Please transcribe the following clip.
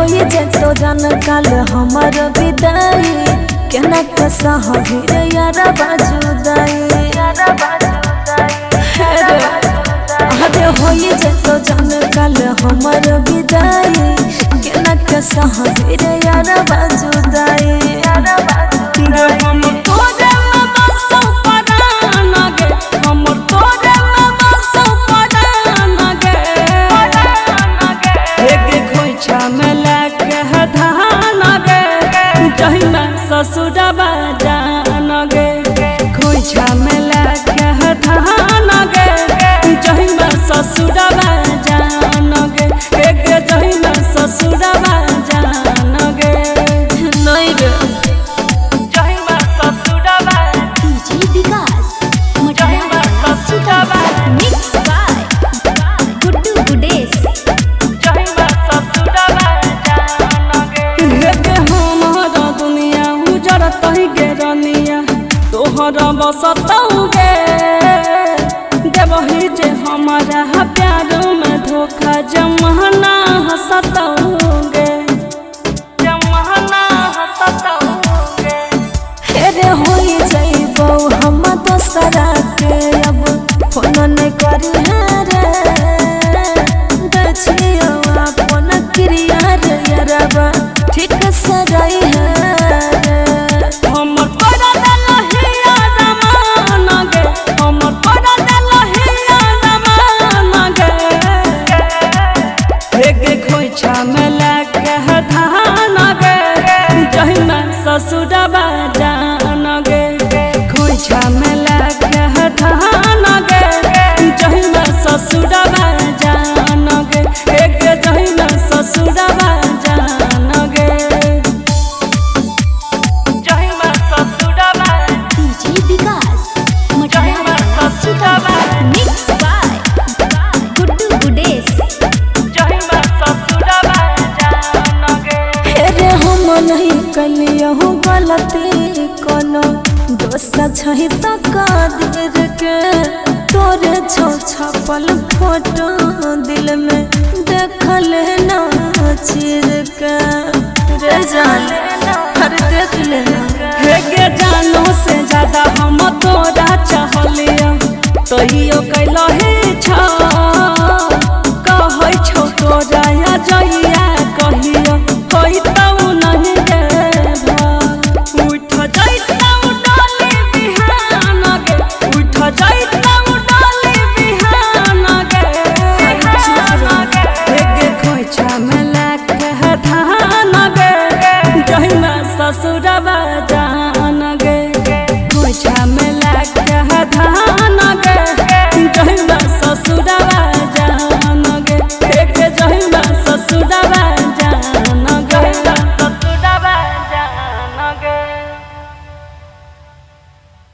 होई जे तो जान काल हमर विदाई केना कसा हबीर यार बाजुदाई अरे होई जे तो जान काल हमर विदाई केना कसा हबीर यार बाजुदाई ससुरबा जान गे खोइछा में लाके धान गे जहिमा ससुरबा जान गे गे जहिमा ससुरबा जान गे नहीं रे जहिमा ससुरबा डीजे विकास जहिमा ससुरबा मिक्स बाय गुड्डू गुडेश जहिमा ससुरबा जान गे गे हमारा दुनिया उजड़ तही गे रनिया तोहरा बसतौ गे देवही जे हमारा प्यार में धोखा जमाना हंसतौ गे जमाना हंसतौ गे हेरे होई जाइबो हम दोसरा के अब फोन नहीं करी रे दछियो अपन क्रिया रे यारबा ठीक से रही है हमर तोरा दलहिया रमान गे हमर तोरा दलहिया रमान गे गे खोइछा में लाके धान गे जहिमा ससुरबा जान गे खोइछा में लाके धान गे जहिमा ससुरबा जान गे गे जहिमा ससुरबा जान गे जहिमा ससुरबा डीजे विकास जहिमा ससुरबा मिक्स बाय गुड्डू गुडेश जहिमा ससुरबा जान गे हेरे हम नहीं कलियो गलती कोनो दोस्त छही तो कादिर के तोरे छो छपल फोटो दिल में देखल ना चिर के रे जान हर देख लेना गे जानो से ज्यादा हम तोरा चाहलिया तहियो कैलही छ कहै छौ तोरा या जइया कहियो होई तौ नहीं गे उठ जइतौ डाली बिहान गे उठ जइतौ डाली बिहान गे खोइछा में लाके धान गे जहिमा ससुरबा